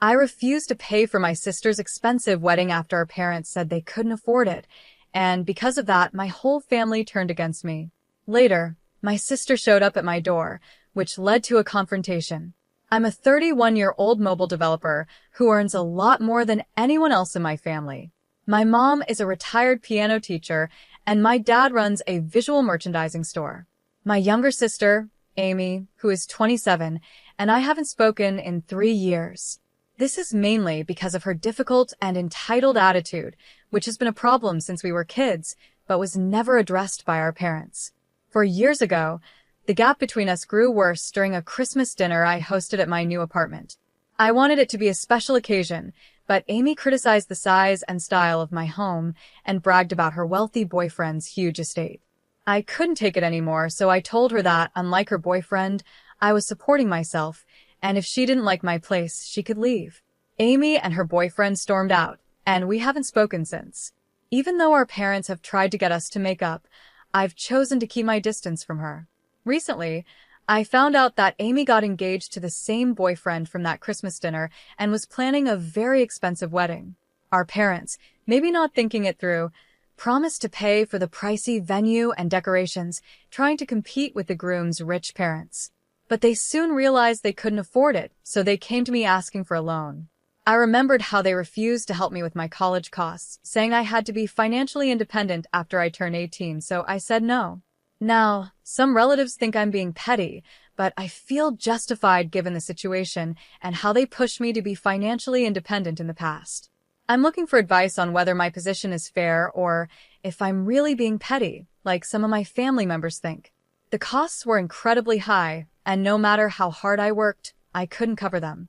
I refused to pay for my sister's expensive wedding after our parents said they couldn't afford it, and because of that, my whole family turned against me. Later, my sister showed up at my door, which led to a confrontation. I'm a 31-year-old mobile developer who earns a lot more than anyone else in my family. My mom is a retired piano teacher, and my dad runs a visual merchandising store. My younger sister, Amy, who is 27, and I haven't spoken in 3 years. This is mainly because of her difficult and entitled attitude, which has been a problem since we were kids, but was never addressed by our parents. 4 years ago, the gap between us grew worse during a Christmas dinner I hosted at my new apartment. I wanted it to be a special occasion, but Amy criticized the size and style of my home and bragged about her wealthy boyfriend's huge estate. I couldn't take it anymore, so I told her that, unlike her boyfriend, I was supporting myself, and if she didn't like my place, she could leave. Amy and her boyfriend stormed out, and we haven't spoken since. Even though our parents have tried to get us to make up, I've chosen to keep my distance from her. Recently, I found out that Amy got engaged to the same boyfriend from that Christmas dinner and was planning a very expensive wedding. Our parents, maybe not thinking it through, promised to pay for the pricey venue and decorations, trying to compete with the groom's rich parents. But they soon realized they couldn't afford it, so they came to me asking for a loan. I remembered how they refused to help me with my college costs, saying I had to be financially independent after I turned 18, so I said no. Now, some relatives think I'm being petty, but I feel justified given the situation and how they pushed me to be financially independent in the past. I'm looking for advice on whether my position is fair or if I'm really being petty, like some of my family members think. The costs were incredibly high, and no matter how hard I worked, I couldn't cover them.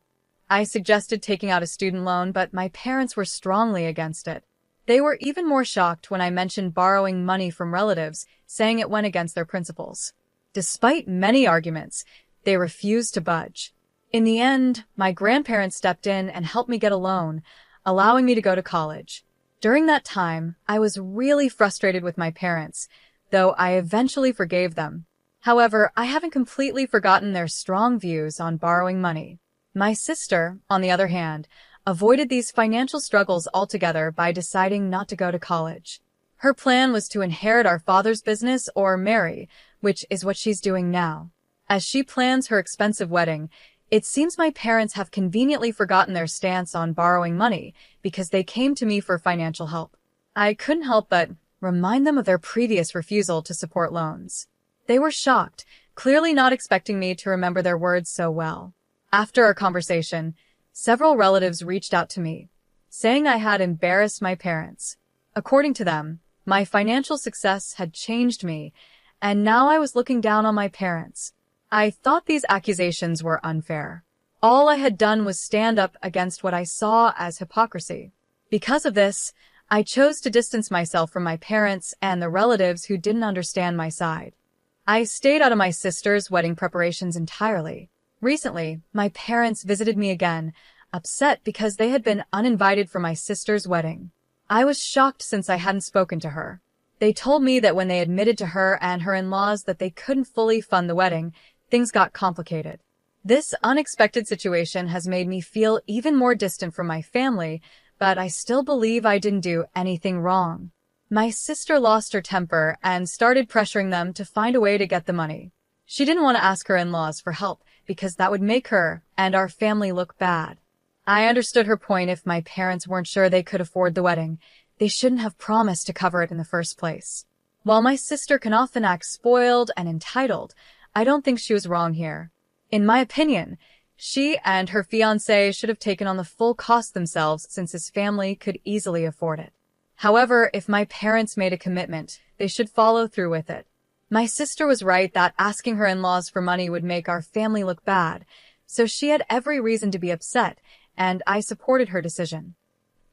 I suggested taking out a student loan, but my parents were strongly against it. They were even more shocked when I mentioned borrowing money from relatives, saying it went against their principles. Despite many arguments, they refused to budge. In the end, my grandparents stepped in and helped me get a loan, allowing me to go to college. During that time, I was really frustrated with my parents, though I eventually forgave them. However, I haven't completely forgotten their strong views on borrowing money. My sister, on the other hand, avoided these financial struggles altogether by deciding not to go to college. Her plan was to inherit our father's business or marry, which is what she's doing now. As she plans her expensive wedding, it seems my parents have conveniently forgotten their stance on borrowing money because they came to me for financial help. I couldn't help but remind them of their previous refusal to support loans. They were shocked, clearly not expecting me to remember their words so well. After our conversation, several relatives reached out to me, saying I had embarrassed my parents. According to them, my financial success had changed me, and now I was looking down on my parents. I thought these accusations were unfair. All I had done was stand up against what I saw as hypocrisy. Because of this, I chose to distance myself from my parents and the relatives who didn't understand my side. I stayed out of my sister's wedding preparations entirely. Recently, my parents visited me again, upset because they had been uninvited for my sister's wedding. I was shocked since I hadn't spoken to her. They told me that when they admitted to her and her in-laws that they couldn't fully fund the wedding, things got complicated. This unexpected situation has made me feel even more distant from my family, but I still believe I didn't do anything wrong. My sister lost her temper and started pressuring them to find a way to get the money. She didn't want to ask her in-laws for help because that would make her and our family look bad. I understood her point. If my parents weren't sure they could afford the wedding, they shouldn't have promised to cover it in the first place. While my sister can often act spoiled and entitled, I don't think she was wrong here. In my opinion, she and her fiancé should have taken on the full cost themselves since his family could easily afford it. However, if my parents made a commitment, they should follow through with it. My sister was right that asking her in-laws for money would make our family look bad, so she had every reason to be upset, and I supported her decision.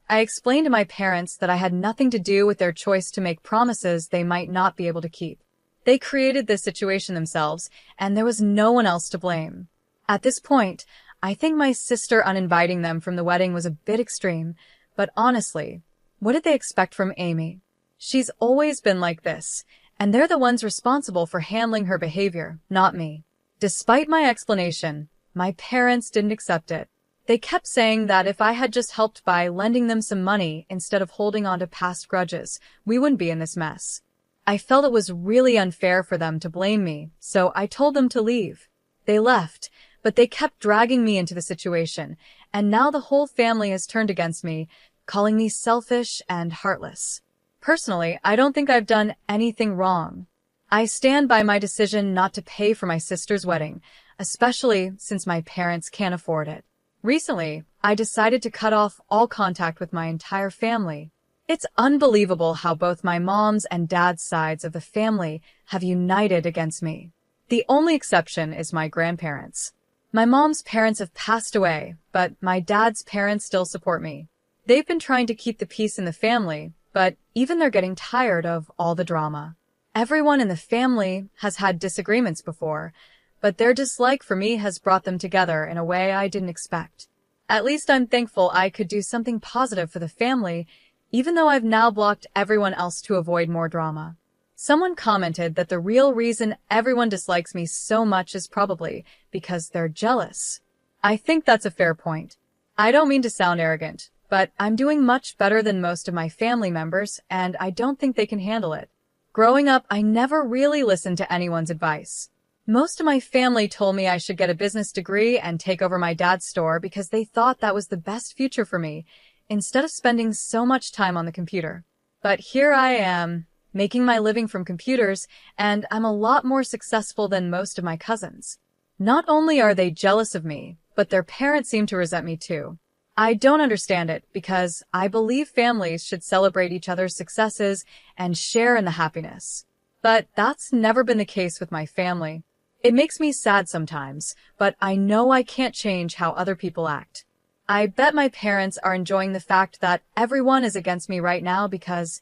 I explained to my parents that I had nothing to do with their choice to make promises they might not be able to keep. They created this situation themselves, and there was no one else to blame. At this point, I think my sister uninviting them from the wedding was a bit extreme, but honestly, what did they expect from Amy? She's always been like this, and they're the ones responsible for handling her behavior, not me. Despite my explanation, my parents didn't accept it. They kept saying that if I had just helped by lending them some money instead of holding on to past grudges, we wouldn't be in this mess. I felt it was really unfair for them to blame me, so I told them to leave. They left, but they kept dragging me into the situation, and now the whole family has turned against me, calling me selfish and heartless. Personally, I don't think I've done anything wrong. I stand by my decision not to pay for my sister's wedding, especially since my parents can't afford it. Recently, I decided to cut off all contact with my entire family. It's unbelievable how both my mom's and dad's sides of the family have united against me. The only exception is my grandparents. My mom's parents have passed away, but my dad's parents still support me. They've been trying to keep the peace in the family, but even they're getting tired of all the drama. Everyone in the family has had disagreements before, but their dislike for me has brought them together in a way I didn't expect. At least I'm thankful I could do something positive for the family, even though I've now blocked everyone else to avoid more drama. Someone commented that the real reason everyone dislikes me so much is probably because they're jealous. I think that's a fair point. I don't mean to sound arrogant, but I'm doing much better than most of my family members, and I don't think they can handle it. Growing up, I never really listened to anyone's advice. Most of my family told me I should get a business degree and take over my dad's store because they thought that was the best future for me, instead of spending so much time on the computer. But here I am, making my living from computers, and I'm a lot more successful than most of my cousins. Not only are they jealous of me, but their parents seem to resent me too. I don't understand it because I believe families should celebrate each other's successes and share in the happiness. But that's never been the case with my family. It makes me sad sometimes, but I know I can't change how other people act. I bet my parents are enjoying the fact that everyone is against me right now because,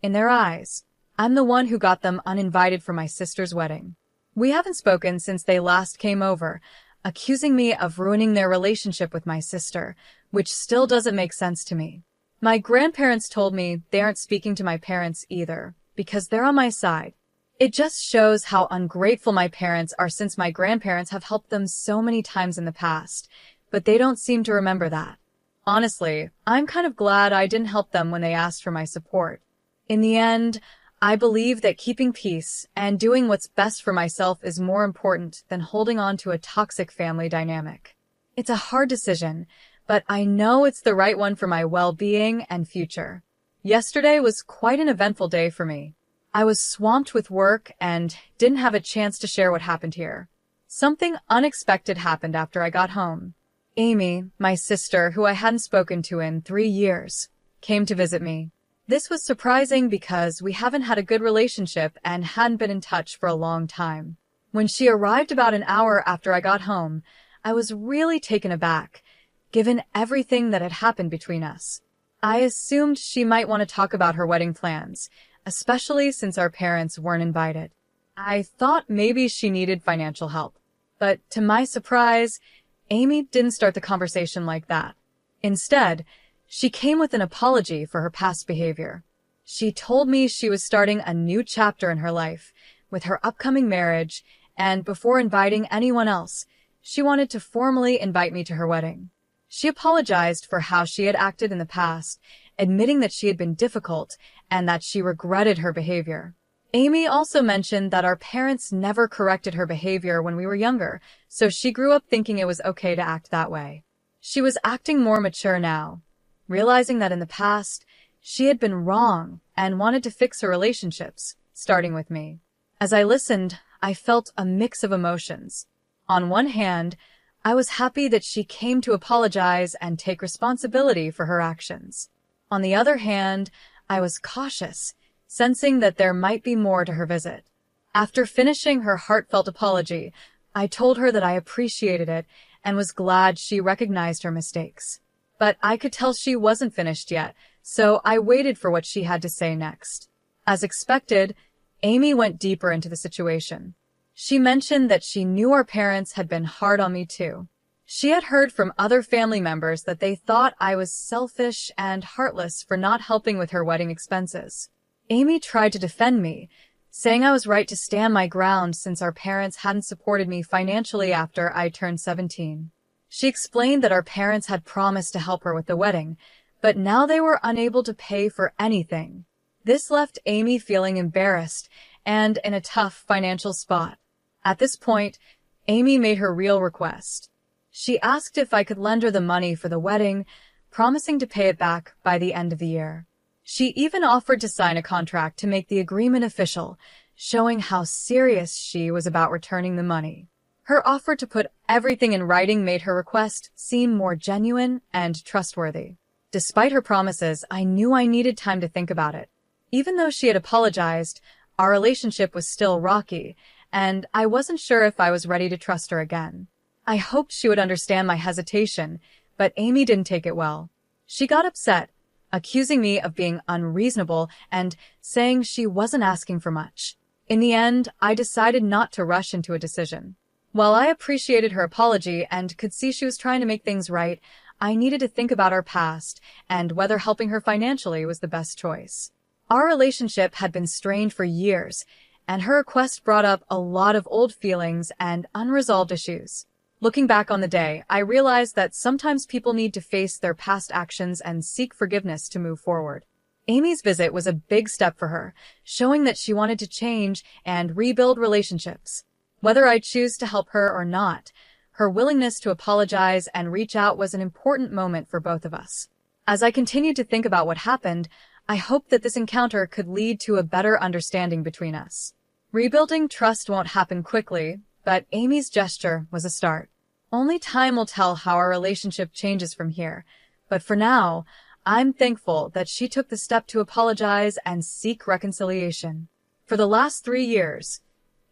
in their eyes, I'm the one who got them uninvited for my sister's wedding. We haven't spoken since they last came over, accusing me of ruining their relationship with my sister, which still doesn't make sense to me. My grandparents told me they aren't speaking to my parents either, because they're on my side. It just shows how ungrateful my parents are since my grandparents have helped them so many times in the past, but they don't seem to remember that. Honestly, I'm kind of glad I didn't help them when they asked for my support. In the end, I believe that keeping peace and doing what's best for myself is more important than holding on to a toxic family dynamic. It's a hard decision, but I know it's the right one for my well-being and future. Yesterday was quite an eventful day for me. I was swamped with work and didn't have a chance to share what happened here. Something unexpected happened after I got home. Amy, my sister, who I hadn't spoken to in 3 years, came to visit me. This was surprising because we haven't had a good relationship and hadn't been in touch for a long time. When she arrived about an hour after I got home, I was really taken aback, given everything that had happened between us. I assumed she might want to talk about her wedding plans, especially since our parents weren't invited. I thought maybe she needed financial help. But to my surprise, Amy didn't start the conversation like that. Instead, she came with an apology for her past behavior. She told me she was starting a new chapter in her life with her upcoming marriage, and before inviting anyone else, she wanted to formally invite me to her wedding. She apologized for how she had acted in the past, admitting that she had been difficult and that she regretted her behavior. Amy also mentioned that our parents never corrected her behavior when we were younger, so she grew up thinking it was okay to act that way. She was acting more mature now, realizing that in the past, she had been wrong and wanted to fix her relationships, starting with me. As I listened, I felt a mix of emotions. On one hand, I was happy that she came to apologize and take responsibility for her actions. On the other hand, I was cautious, sensing that there might be more to her visit. After finishing her heartfelt apology, I told her that I appreciated it and was glad she recognized her mistakes. But I could tell she wasn't finished yet, so I waited for what she had to say next. As expected, Amy went deeper into the situation. She mentioned that she knew our parents had been hard on me too. She had heard from other family members that they thought I was selfish and heartless for not helping with her wedding expenses. Amy tried to defend me, saying I was right to stand my ground since our parents hadn't supported me financially after I turned 17. She explained that our parents had promised to help her with the wedding, but now they were unable to pay for anything. This left Amy feeling embarrassed and in a tough financial spot. At this point, Amy made her real request. She asked if I could lend her the money for the wedding, promising to pay it back by the end of the year. She even offered to sign a contract to make the agreement official, showing how serious she was about returning the money. Her offer to put everything in writing made her request seem more genuine and trustworthy. Despite her promises, I knew I needed time to think about it. Even though she had apologized, our relationship was still rocky, and I wasn't sure if I was ready to trust her again. I hoped she would understand my hesitation, but Amy didn't take it well. She got upset, accusing me of being unreasonable and saying she wasn't asking for much. In the end, I decided not to rush into a decision. While I appreciated her apology and could see she was trying to make things right, I needed to think about our past and whether helping her financially was the best choice. Our relationship had been strained for years, and her request brought up a lot of old feelings and unresolved issues. Looking back on the day, I realized that sometimes people need to face their past actions and seek forgiveness to move forward. Amy's visit was a big step for her, showing that she wanted to change and rebuild relationships. Whether I choose to help her or not, her willingness to apologize and reach out was an important moment for both of us. As I continued to think about what happened, I hoped that this encounter could lead to a better understanding between us. Rebuilding trust won't happen quickly, but Amy's gesture was a start. Only time will tell how our relationship changes from here, but for now, I'm thankful that she took the step to apologize and seek reconciliation. For the last 3 years,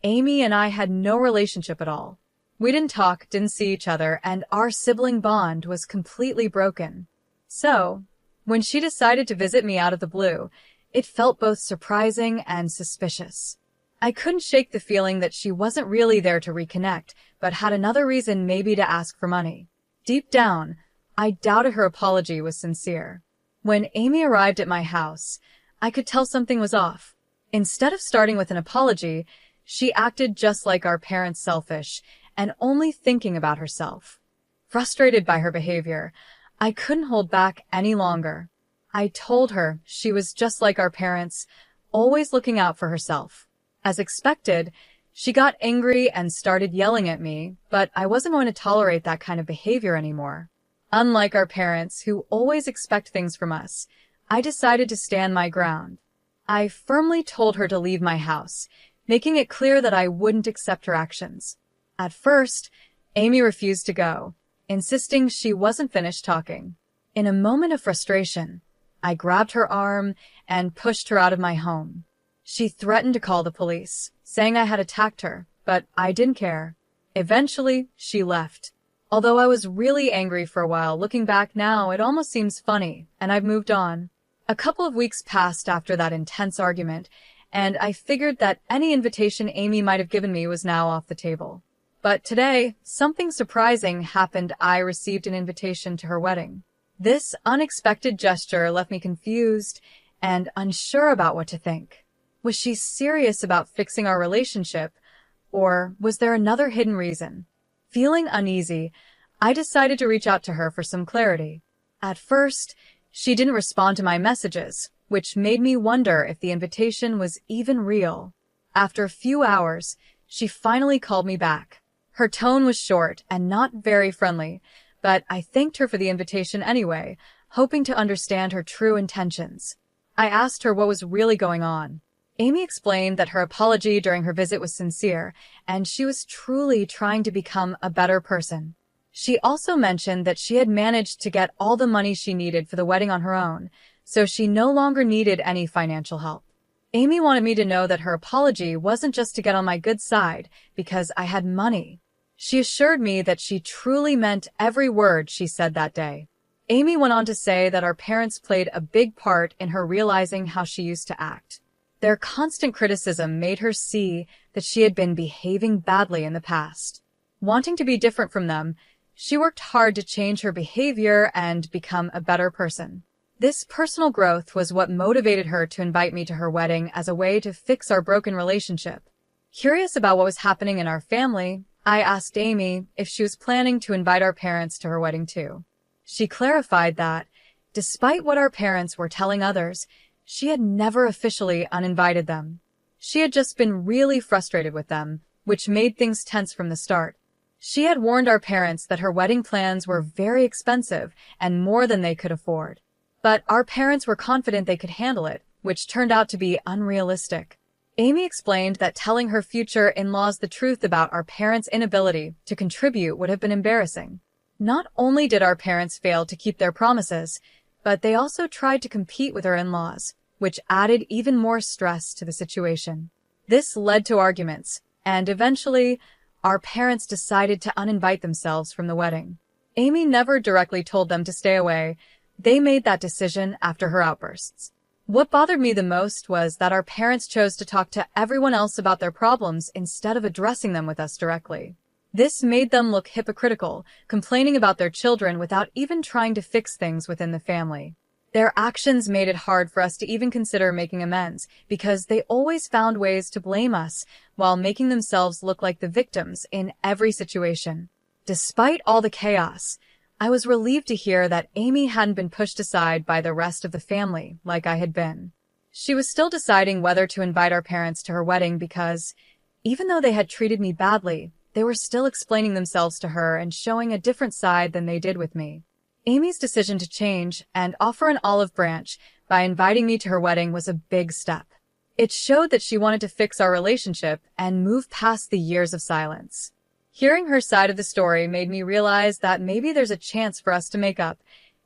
Amy and I had no relationship at all. We didn't talk, didn't see each other, and our sibling bond was completely broken. So, when she decided to visit me out of the blue, it felt both surprising and suspicious. I couldn't shake the feeling that she wasn't really there to reconnect, but had another reason maybe to ask for money. Deep down, I doubted her apology was sincere. When Amy arrived at my house, I could tell something was off. Instead of starting with an apology, she acted just like our parents, selfish and only thinking about herself. Frustrated by her behavior, I couldn't hold back any longer. I told her she was just like our parents, always looking out for herself. As expected, she got angry and started yelling at me, but I wasn't going to tolerate that kind of behavior anymore. Unlike our parents, who always expect things from us, I decided to stand my ground. I firmly told her to leave my house, making it clear that I wouldn't accept her actions. At first, Amy refused to go, insisting she wasn't finished talking. In a moment of frustration, I grabbed her arm and pushed her out of my home. She threatened to call the police, saying I had attacked her, but I didn't care. Eventually, she left. Although I was really angry for a while, looking back now, it almost seems funny, and I've moved on. A couple of weeks passed after that intense argument, and I figured that any invitation Amy might have given me was now off the table. But today, something surprising happened. I received an invitation to her wedding. This unexpected gesture left me confused and unsure about what to think. Was she serious about fixing our relationship, or was there another hidden reason? Feeling uneasy, I decided to reach out to her for some clarity. At first, she didn't respond to my messages, which made me wonder if the invitation was even real. After a few hours, she finally called me back. Her tone was short and not very friendly, but I thanked her for the invitation anyway, hoping to understand her true intentions. I asked her what was really going on. Amy explained that her apology during her visit was sincere, and she was truly trying to become a better person. She also mentioned that she had managed to get all the money she needed for the wedding on her own, so she no longer needed any financial help. Amy wanted me to know that her apology wasn't just to get on my good side, because I had money. She assured me that she truly meant every word she said that day. Amy went on to say that our parents played a big part in her realizing how she used to act. Their constant criticism made her see that she had been behaving badly in the past. Wanting to be different from them, she worked hard to change her behavior and become a better person. This personal growth was what motivated her to invite me to her wedding as a way to fix our broken relationship. Curious about what was happening in our family, I asked Amy if she was planning to invite our parents to her wedding too. She clarified that, despite what our parents were telling others, she had never officially uninvited them. She had just been really frustrated with them, which made things tense from the start. She had warned our parents that her wedding plans were very expensive and more than they could afford. But our parents were confident they could handle it, which turned out to be unrealistic. Amy explained that telling her future in-laws the truth about our parents' inability to contribute would have been embarrassing. Not only did our parents fail to keep their promises, but they also tried to compete with our in-laws, which added even more stress to the situation. This led to arguments, and eventually, our parents decided to uninvite themselves from the wedding. Amy never directly told them to stay away. They made that decision after her outbursts. What bothered me the most was that our parents chose to talk to everyone else about their problems instead of addressing them with us directly. This made them look hypocritical, complaining about their children without even trying to fix things within the family. Their actions made it hard for us to even consider making amends because they always found ways to blame us while making themselves look like the victims in every situation. Despite all the chaos, I was relieved to hear that Amy hadn't been pushed aside by the rest of the family like I had been. She was still deciding whether to invite our parents to her wedding because, even though they had treated me badly, they were still explaining themselves to her and showing a different side than they did with me. Amy's decision to change and offer an olive branch by inviting me to her wedding was a big step. It showed that she wanted to fix our relationship and move past the years of silence. Hearing her side of the story made me realize that maybe there's a chance for us to make up,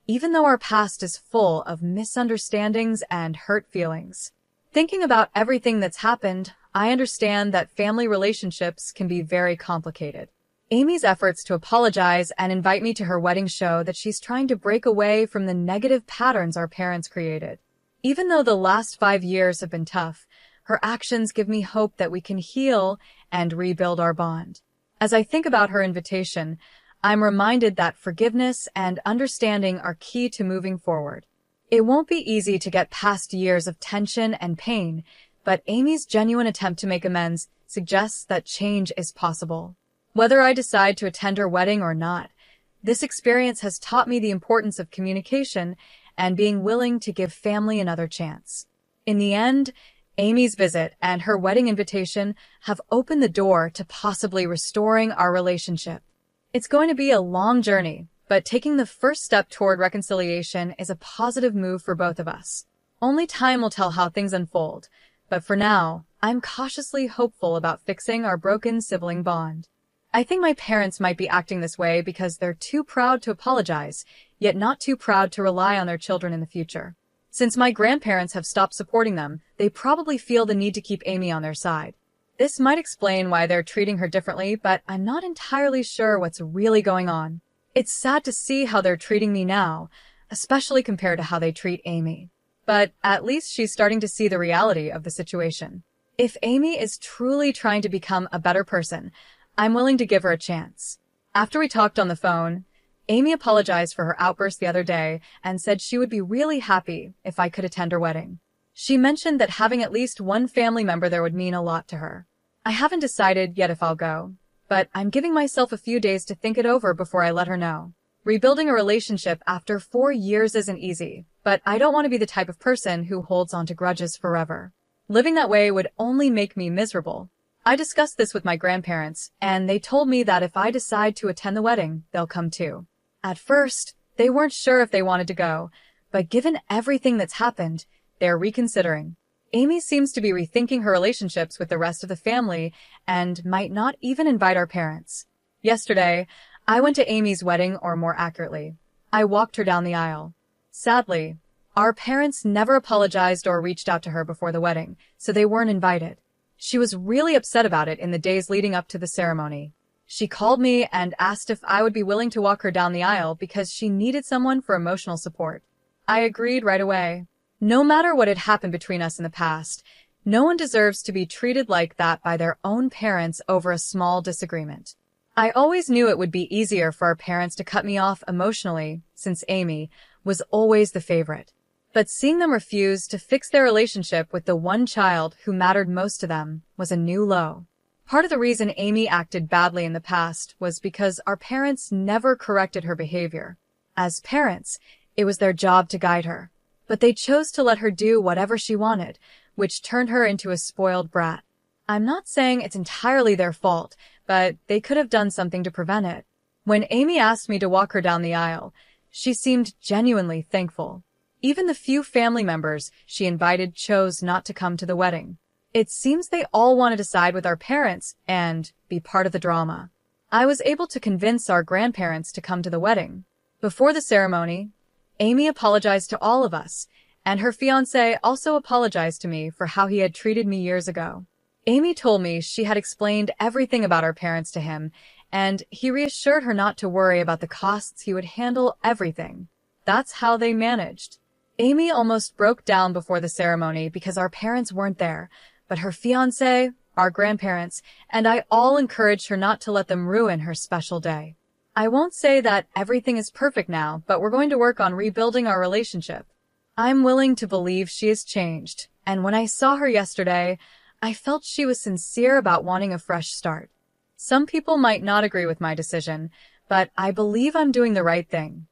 even though our past is full of misunderstandings and hurt feelings. Thinking about everything that's happened, I understand that family relationships can be very complicated. Amy's efforts to apologize and invite me to her wedding show that she's trying to break away from the negative patterns our parents created. Even though the last 5 years have been tough, her actions give me hope that we can heal and rebuild our bond. As I think about her invitation, I'm reminded that forgiveness and understanding are key to moving forward. It won't be easy to get past years of tension and pain, but Amy's genuine attempt to make amends suggests that change is possible. Whether I decide to attend her wedding or not, this experience has taught me the importance of communication and being willing to give family another chance. In the end, Amy's visit and her wedding invitation have opened the door to possibly restoring our relationship. It's going to be a long journey, but taking the first step toward reconciliation is a positive move for both of us. Only time will tell how things unfold, but for now, I'm cautiously hopeful about fixing our broken sibling bond. I think my parents might be acting this way because they're too proud to apologize, yet not too proud to rely on their children in the future. Since my grandparents have stopped supporting them, they probably feel the need to keep Amy on their side. This might explain why they're treating her differently, but I'm not entirely sure what's really going on. It's sad to see how they're treating me now, especially compared to how they treat Amy. But at least she's starting to see the reality of the situation. If Amy is truly trying to become a better person, I'm willing to give her a chance. After we talked on the phone, Amy apologized for her outburst the other day and said she would be really happy if I could attend her wedding. She mentioned that having at least one family member there would mean a lot to her. I haven't decided yet if I'll go, but I'm giving myself a few days to think it over before I let her know. Rebuilding a relationship after 4 years isn't easy, but I don't want to be the type of person who holds on to grudges forever. Living that way would only make me miserable. I discussed this with my grandparents, and they told me that if I decide to attend the wedding, they'll come too. At first, they weren't sure if they wanted to go, but given everything that's happened, they're reconsidering. Amy seems to be rethinking her relationships with the rest of the family and might not even invite our parents. Yesterday, I went to Amy's wedding, or more accurately, I walked her down the aisle. Sadly, our parents never apologized or reached out to her before the wedding, so they weren't invited. She was really upset about it in the days leading up to the ceremony. She called me and asked if I would be willing to walk her down the aisle because she needed someone for emotional support. I agreed right away. No matter what had happened between us in the past, no one deserves to be treated like that by their own parents over a small disagreement. I always knew it would be easier for our parents to cut me off emotionally, since Amy was always the favorite. But seeing them refuse to fix their relationship with the one child who mattered most to them was a new low. Part of the reason Amy acted badly in the past was because our parents never corrected her behavior. As parents, it was their job to guide her, but they chose to let her do whatever she wanted, which turned her into a spoiled brat. I'm not saying it's entirely their fault, but they could have done something to prevent it. When Amy asked me to walk her down the aisle, she seemed genuinely thankful. Even the few family members she invited chose not to come to the wedding. It seems they all wanted to side with our parents and be part of the drama. I was able to convince our grandparents to come to the wedding. Before the ceremony, Amy apologized to all of us, and her fiancé also apologized to me for how he had treated me years ago. Amy told me she had explained everything about our parents to him, and he reassured her not to worry about the costs. He would handle everything. That's how they managed. Amy almost broke down before the ceremony because our parents weren't there, but her fiancé, our grandparents, and I all encouraged her not to let them ruin her special day. I won't say that everything is perfect now, but we're going to work on rebuilding our relationship. I'm willing to believe she has changed, and when I saw her yesterday, I felt she was sincere about wanting a fresh start. Some people might not agree with my decision, but I believe I'm doing the right thing.